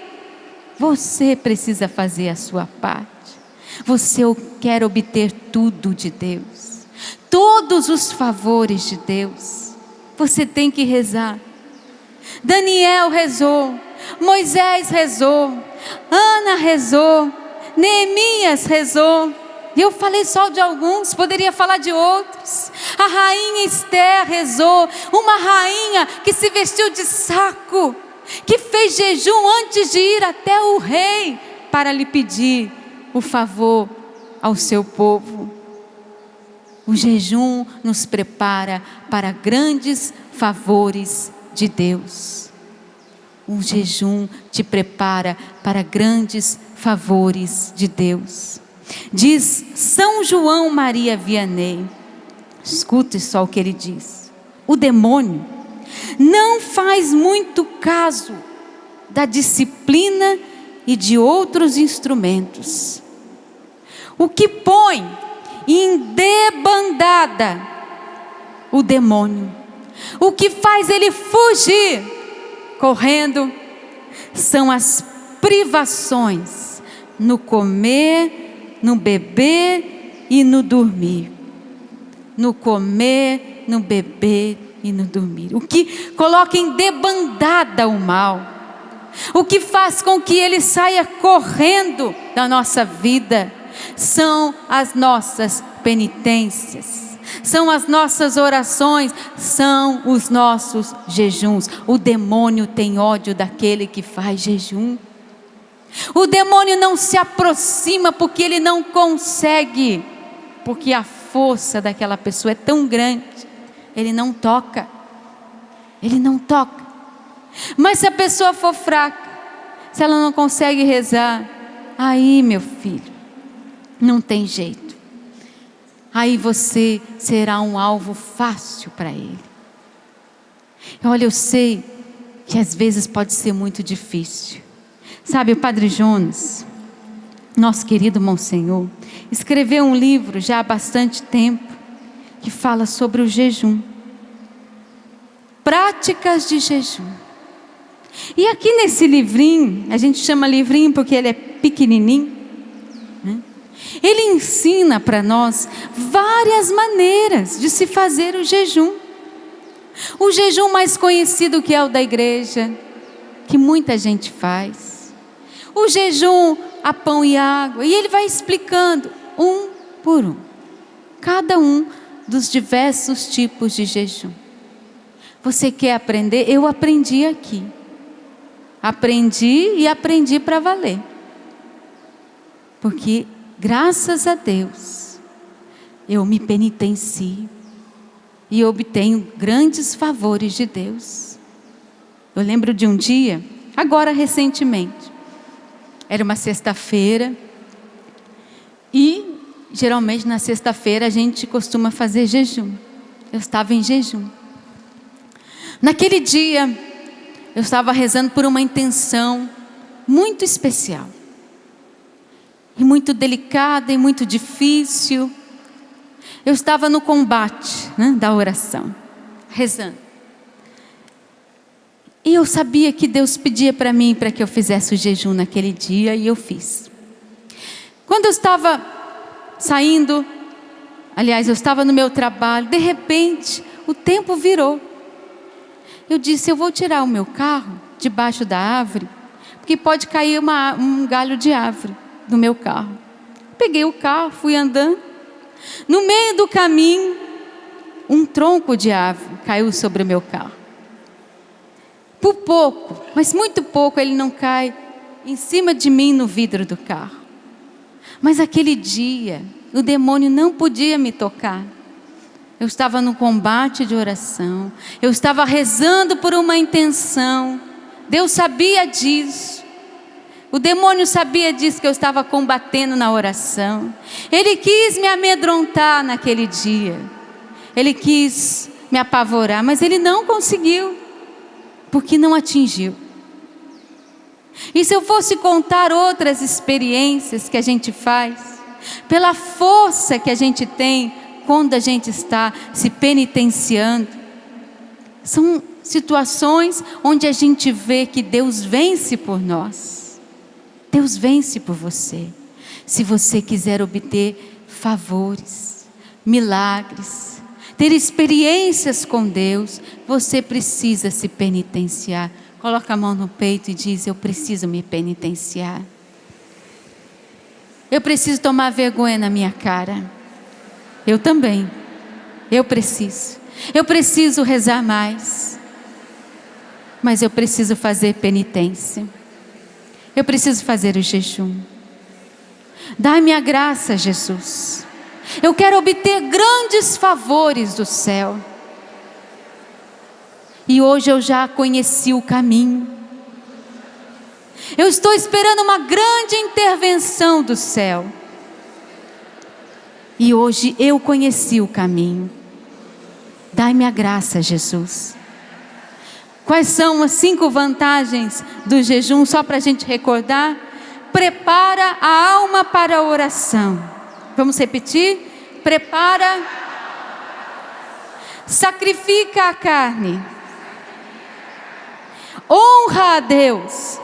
Você precisa fazer a sua parte. Você quer obter tudo de Deus, todos os favores de Deus. Você tem que rezar. Daniel rezou, Moisés rezou, Ana rezou, Neemias rezou. E eu falei só de alguns, poderia falar de outros. A rainha Esther rezou, uma rainha que se vestiu de saco, que fez jejum antes de ir até o rei para lhe pedir o favor ao seu povo. O jejum nos prepara para grandes favores de Deus. O jejum te prepara para grandes favores de Deus. Diz São João Maria Vianney, escute só o que ele diz: o demônio não faz muito caso da disciplina e de outros instrumentos. O que põe em debandada o demônio, o que faz ele fugir correndo, são as privações no comer, no beber e no dormir. No comer, no beber e no dormir. O que coloca em debandada o mal, o que faz com que ele saia correndo da nossa vida, são as nossas penitências, são as nossas orações, são os nossos jejuns. O demônio tem ódio daquele que faz jejum. O demônio não se aproxima porque ele não consegue, porque a força daquela pessoa é tão grande, ele não toca, ele não toca. Mas se a pessoa for fraca, se ela não consegue rezar, aí, meu filho, não tem jeito. Aí você será um alvo fácil para ele. Olha, eu sei que às vezes pode ser muito difícil. Sabe, o Padre Jonas, nosso querido Monsenhor, escreveu um livro já há bastante tempo, que fala sobre o jejum. Práticas de jejum. E aqui nesse livrinho, a gente chama livrinho porque ele é pequenininho, né? Ele ensina para nós várias maneiras de se fazer o jejum. O jejum mais conhecido, que é o da igreja, que muita gente faz. O jejum a pão e água. E ele vai explicando um por um. cada um dos diversos tipos de jejum. Você quer aprender? Eu aprendi aqui. Aprendi para valer. Porque, graças a Deus, eu me penitencio e obtenho grandes favores de Deus. Eu lembro de um dia, agora recentemente, era uma sexta-feira, e geralmente na sexta-feira a gente costuma fazer jejum. Eu estava em jejum. Naquele dia, eu estava rezando por uma intenção muito especial, e muito delicada e muito difícil. Eu estava no combate, da oração, rezando. E eu sabia que Deus pedia para mim, para que eu fizesse o jejum naquele dia, e eu fiz. Quando eu estava saindo, aliás, eu estava no meu trabalho, de repente, o tempo virou. Eu disse, eu vou tirar o meu carro debaixo da árvore, porque pode cair um galho de árvore do meu carro. Peguei o carro, fui andando. No meio do caminho, um tronco de árvore caiu sobre o meu carro. Por pouco, mas muito pouco, ele não cai em cima de mim no vidro do carro. Mas aquele dia, o demônio não podia me tocar. Eu estava no combate de oração. Eu estava rezando por uma intenção. Deus sabia disso. O demônio sabia disso, que eu estava combatendo na oração. Ele quis me amedrontar naquele dia. Ele quis me apavorar, mas ele não conseguiu, porque não atingiu. E se eu fosse contar outras experiências que a gente faz, pela força que a gente tem quando a gente está se penitenciando, são situações onde a gente vê que Deus vence por nós. Deus vence por você. Se você quiser obter favores, milagres, ter experiências com Deus, você precisa se penitenciar. Coloca a mão no peito e diz, eu preciso me penitenciar. Eu preciso tomar vergonha na minha cara. Eu também. Eu preciso rezar mais. Mas eu preciso fazer penitência. Eu preciso fazer o jejum. Dá-me a graça, Jesus. Eu quero obter grandes favores do céu. E hoje eu já conheci o caminho. Eu estou esperando uma grande intervenção do céu. E hoje eu conheci o caminho. Dai-me a graça, Jesus. Quais são as 5 vantagens do jejum, só para a gente recordar? Prepara a alma para a oração. Vamos repetir? Prepara. Sacrifica a carne. Honra a Deus.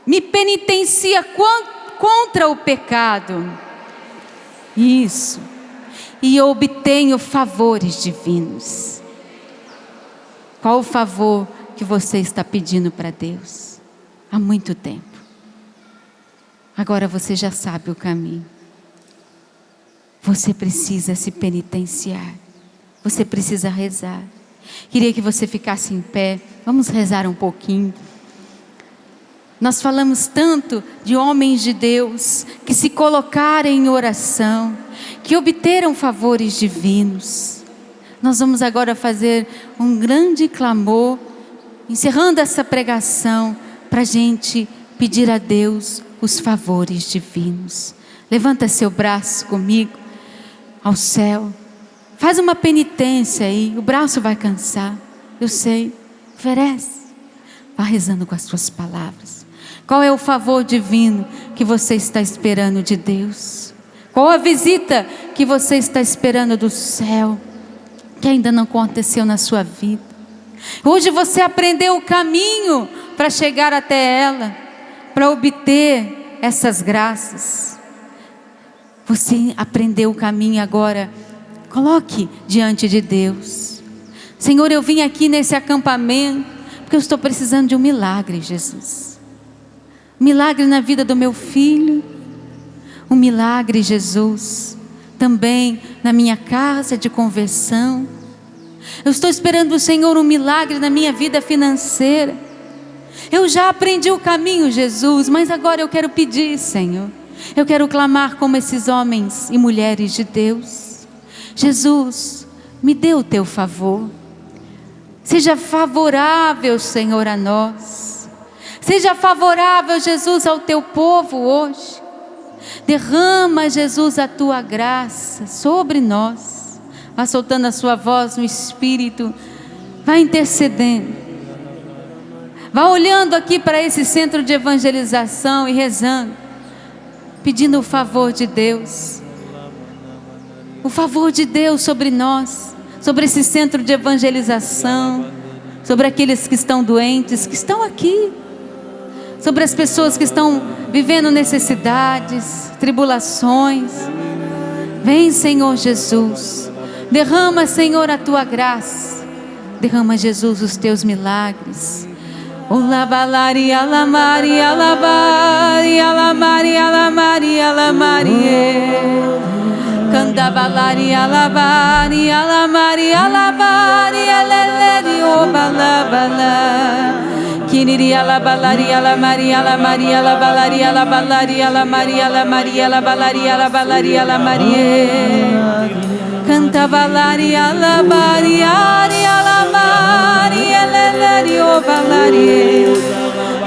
Me penitencia contra o pecado. Isso. E eu obtenho favores divinos. Qual o favor que você está pedindo para Deus? Há muito tempo. Agora você já sabe o caminho. Você precisa se penitenciar. Você precisa rezar. Queria que você ficasse em pé. Vamos rezar um pouquinho. Nós falamos tanto de homens de Deus que se colocaram em oração, que obteram favores divinos. Nós vamos agora fazer um grande clamor, encerrando essa pregação, para a gente pedir a Deus os favores divinos. Levanta seu braço comigo ao céu. Faz uma penitência aí, o braço vai cansar, eu sei. Oferece. Vá rezando com as suas palavras. Qual é o favor divino que você está esperando de Deus? Qual a visita que você está esperando do céu, que ainda não aconteceu na sua vida? Hoje você aprendeu o caminho para chegar até ela, para obter essas graças. Você aprendeu o caminho agora. Coloque diante de Deus. Senhor, eu vim aqui nesse acampamento porque eu estou precisando de um milagre, Jesus. Um milagre na vida do meu filho. Um milagre, Jesus, também na minha casa de conversão. Eu estou esperando do Senhor um milagre na minha vida financeira. Eu já aprendi o caminho, Jesus, mas agora eu quero pedir, Senhor. Eu quero clamar como esses homens e mulheres de Deus. Jesus, me dê o teu favor. Seja favorável, Senhor, a nós. Seja favorável, Jesus, ao teu povo hoje. Derrama, Jesus, a tua graça sobre nós. Vá soltando a sua voz no Espírito. Vá intercedendo. Vá olhando aqui para esse centro de evangelização e rezando. Pedindo o favor de Deus. O favor de Deus sobre nós. Sobre esse centro de evangelização. Sobre aqueles que estão doentes, que estão aqui. Sobre as pessoas que estão vivendo necessidades, tribulações. Vem, Senhor Jesus. Derrama, Senhor, a tua graça. Derrama, Jesus, os teus milagres. Ola balari alamari alabari alamari alamari alamari. Canda balari alabari alamari alabari aleleri obalabala. Kiniri alabalari alamari alamari alabalari alabalari alamari alamari alabalari alabalari alamari. Canta balari alabari ari alamari aleleri obalari.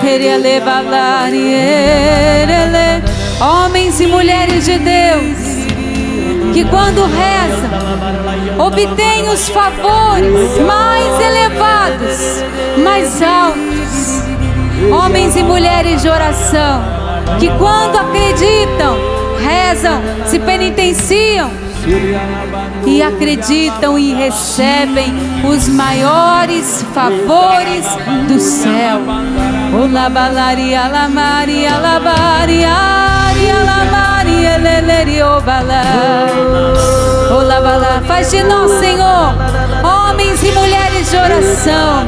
Herele balari herele. Homens e mulheres de Deus, que quando rezam, obtêm os favores mais elevados, mais altos. Homens e mulheres de oração, que quando acreditam, rezam, se penitenciam e acreditam e recebem os maiores favores do céu. Ola balari alamari alabari ari alamari eleleri obala. Ola bala. Faz de nós, Senhor, homens e mulheres de oração.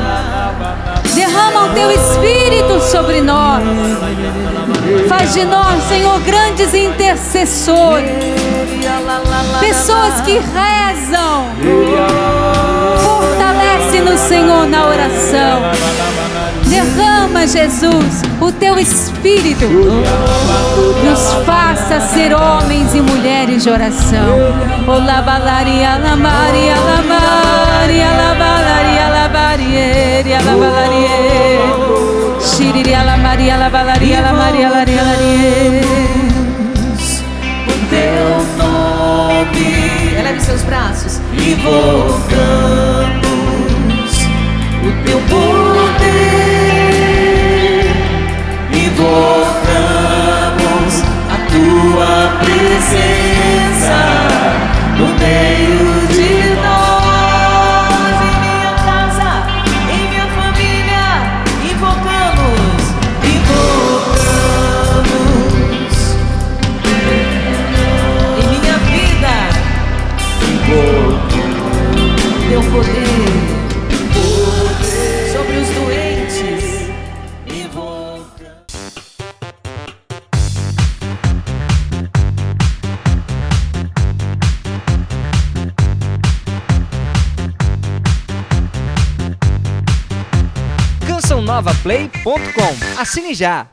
Derrama o teu Espírito sobre nós. Faz de nós, Senhor, grandes intercessores. Pessoas que rezam. Fortalece-nos, Senhor, na oração. Derrama, Jesus, o teu Espírito. Nos faça ser homens e mulheres de oração. Ola balari alamari alamari alabalari alabari alabalari. Shiriri alamari alabalari alamari alari alari. O teu nome, eleve seus braços, invocamos o teu poder, invocamos a tua presença no meio de nós. Em minha casa, em minha família, invocamos, em minha vida, teu poder sobre os doentes. CançãoNovaPlay.com. Assine já!